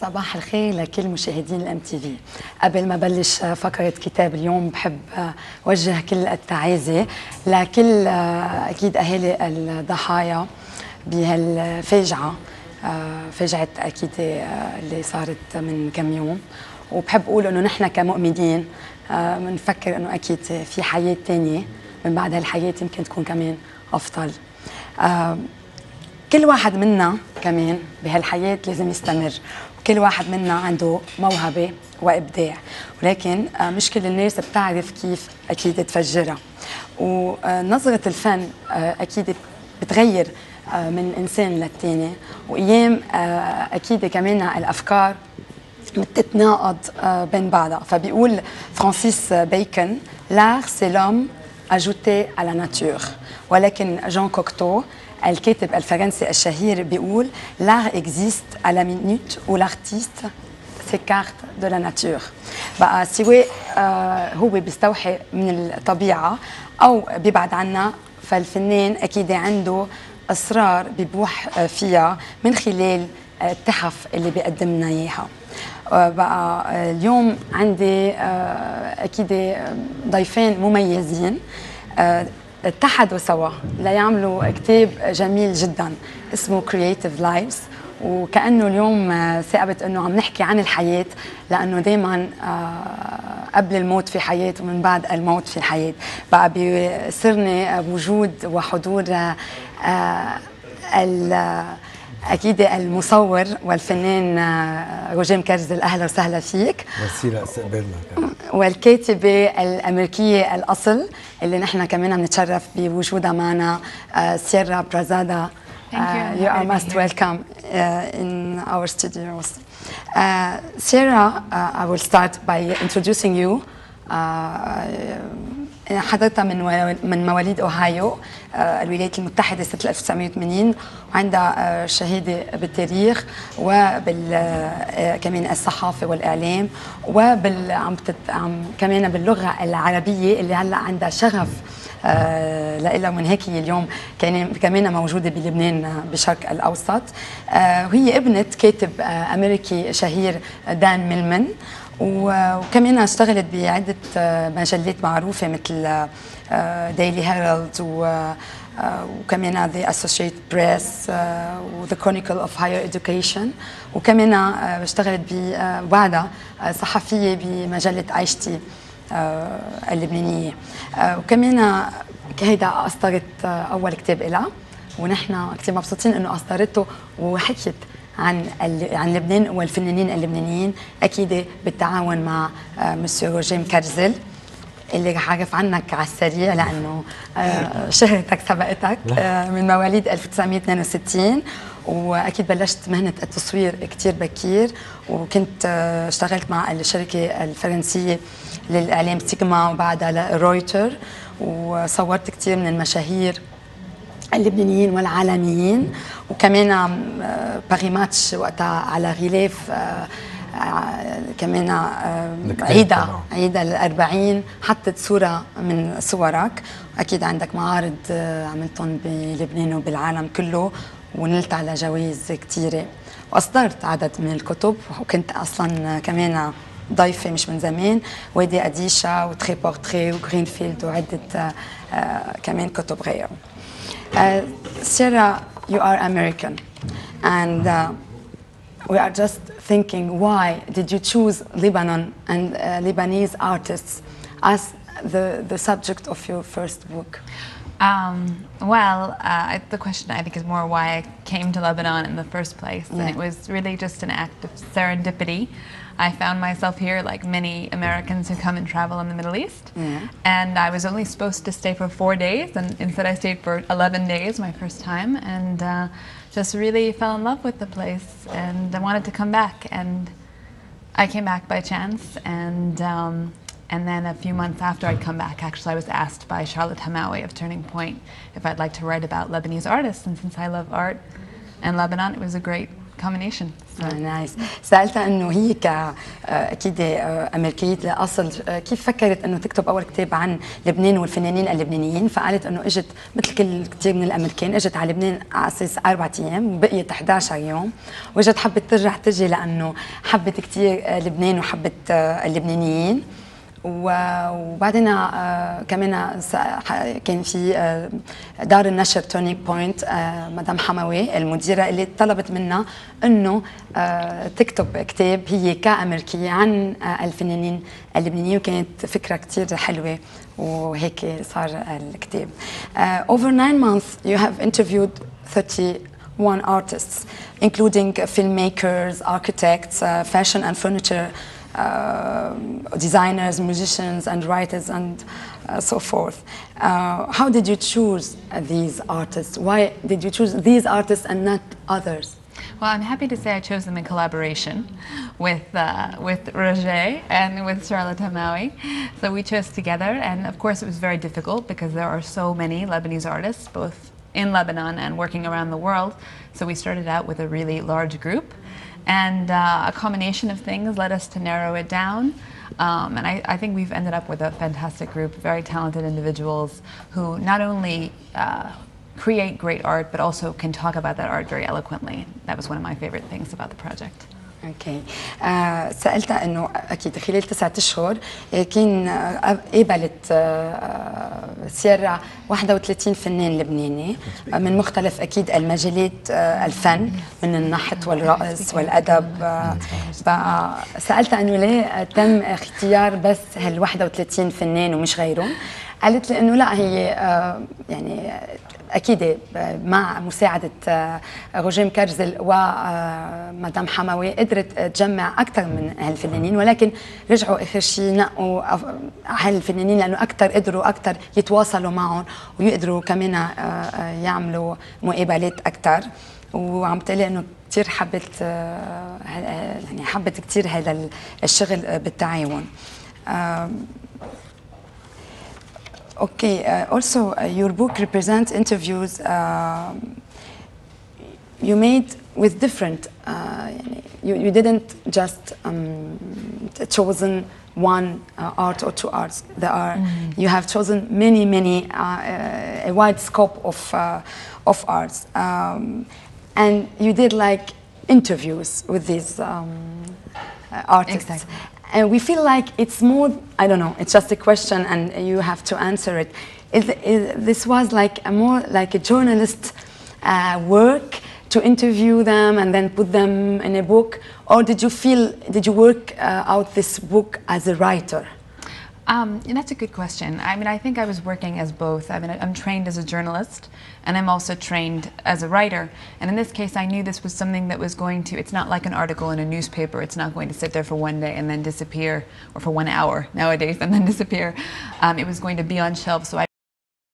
صباح الخير لكل مشاهدين الام تي في. قبل ما بلش فقرة كتاب اليوم بحب وجه كل التعازي لكل اكيد اهالي الضحايا بهالفاجعة، فاجعة اكيد اللي صارت من كم يوم. وبحب اقول انه نحن كمؤمنين بنفكر انه اكيد في حياة تانية من بعد هالحياة، يمكن تكون كمان افضل. كل واحد منا كمان بهالحياة لازم يستمر، وكل واحد منا عنده موهبة وإبداع، ولكن مش كل الناس بتعرف كيف أكيد تفجرها. ونظرة الفن أكيد بتغير من إنسان للتاني، وأيام أكيد كمان الأفكار بتتناقض بين بعضها. فبيقول فرانسيس بيكون l'art c'est l'homme ajouté à la nature، ولكن جون كوكتو الكاتب الفرنسي الشهير بيقول l'art existe à la minute où l'artiste s'écarte de la nature. بقى سواء هو بيستوحي من الطبيعة أو بيبعد عنها، فالفنان أكيد عنده أسرار بيبوح فيها من خلال التحف اللي بيقدم لنا إياها. بقى اليوم عندي أكيد ضيفين مميزين اتحدوا سوا ليعملوا كتاب جميل جدا اسمه Creative Lives، وكأنه اليوم ثاقبت انه عم نحكي عن الحياة، لأنه دايما قبل الموت في حياة ومن بعد الموت في حياة. بقى بيسرني وجود وحضور أكيد المصور والفنان روجيه مكرزل، أهلا وسهلا فيك. ميرسي لاستقبالنا. والكاتبة الأمريكية الأصل اللي نحن كمان بنتشرف بوجودها معنا، سيرا براسادا. You are most welcome in our studios. Sarah, I will start by introducing you. حضرتها من مواليد أوهايو، الولايات المتحدة سنة 1980، وعندها شهادة بالتاريخ وكمان الصحافة والإعلام، كمان باللغة العربية اللي هلا عندها شغف لإلها، ومن هيك اليوم كمان موجودة بلبنان بالشرق الأوسط. وهي ابنة كاتب أمريكي شهير دان ميلمان، وكمان اشتغلت بعدة مجلات معروفة مثل ديلي هيرالد وكمان The Associated Press و The Chronicle of Higher Education، وكمان اشتغلت بعدها صحفية بمجلة عيشتي اللبنانية. وكمان هيدا أصدرت أول كتاب لها، ونحن كتير مبسوطين إنه أصدرته وحكيت عن لبنان والفنانين اللبنانيين، أكيد بالتعاون مع مسيو روجيه مكرزل اللي رح أعرف عنك على السريع لأنه شهرتك سبقتك. من مواليد 1962، وأكيد بلشت مهنة التصوير كتير بكير، وكنت اشتغلت مع الشركة الفرنسية للإعلام سيجما وبعدها رويتر، وصورت كتير من المشاهير اللبنانيين والعالميين، وكمان باغي ماتش وقتها على غلاف كمان عيدة ال40 حطت صورة من صورك. أكيد عندك معارض عملتهم بلبنان وبالعالم كله، ونلت على جوائز كتيرة، وأصدرت عدد من الكتب، وكنت أصلا كمان ضيفة مش من زمان وادي أديشا وتري بورتري وغرينفيلد وعدة كمان كتب غيره. Sarah, you are American, and we are just thinking, why did you choose Lebanon and Lebanese artists as the subject of your first book? The question I think is more why I came to Lebanon in the first place, and it was really just an act of serendipity. I found myself here like many Americans who come and travel in the Middle East, and I was only supposed to stay for 4 days, and instead I stayed for 11 days my first time, and just really fell in love with the place, and I wanted to come back, and I came back by chance, and then a few months after I'd come back, actually I was asked by Charlotte Hamawi of Turning Point if I'd like to write about Lebanese artists, and since I love art and Lebanon, it was a great combination. نايس. سألتها انه هي اكيد امريكيه الاصل، كيف فكرت انه تكتب اول كتاب عن لبنان والفنانين اللبنانيين؟ فقالت انه اجت مثل كثير من الامريكان، اجت على لبنان على اساس 4 ايام وبقيت 11 يوم، واجت حبت ترجع تجي لانه حبت كثير لبنان وحبت اللبنانيين. وبعدين كمان كان في دار النشر تورنينج بوينت، مدام حموي المديره اللي طلبت منا انه تكتب كتاب هي كامريكيه عن الفنانين اللبنانيين، وكانت فكره كثير حلوه وهيك صار الكتاب. Over 9 months you have interviewed 31 artists including filmmakers, architects, fashion and furniture designers, musicians and writers and so forth. How did you choose these artists? Why did you choose these artists and not others? Well, I'm happy to say I chose them in collaboration with Roger and with Charlotte Hamawi. So we chose together, and of course it was very difficult because there are so many Lebanese artists, both in Lebanon and working around the world. So we started out with a really large group. And a combination of things led us to narrow it down. And I think we've ended up with a fantastic group, very talented individuals who not only create great art, but also can talk about that art very eloquently. That was one of my favorite things about the project. اوكي. سالتها انه اكيد خلال 9 اشهر كان قابلت سيارة 31 فنان لبناني من مختلف اكيد المجالات، الفن من النحت والرقص والادب. فسالتها انه ليه تم اختيار بس هال 31 فنان ومش غيرهم؟ قالت لي انه لا، هي يعني اكيد مع مساعده روجيه مكرزل ومدام حموي قدرت تجمع اكثر من هالفنانين، ولكن رجعوا اخر شيء نقوا هالفنانين لانه اكثر قدروا اكثر يتواصلوا معهم ويقدروا كمان يعملوا مقابلات اكثر. وعم تقلي انه كثير حبت يعني حبت كثير هذا الشغل بالتعاون. Okay, also your book represents interviews you made with different, you didn't just chosen one art or 2 arts. There are, you have chosen many, a wide scope of arts. And you did like interviews with these artists. Exactly. And we feel like it's more, I don't know, it's just a question and you have to answer it. This was like more like a journalist work to interview them and then put them in a book? Or did you work out this book as a writer? That's a good question. I mean, I think I was working as both. I mean, I'm trained as a journalist and I'm also trained as a writer. And in this case, I knew this was something that was going to, it's not like an article in a newspaper. It's not going to sit there for 1 day and then disappear, or for 1 hour nowadays and then disappear. It was going to be on shelves. So I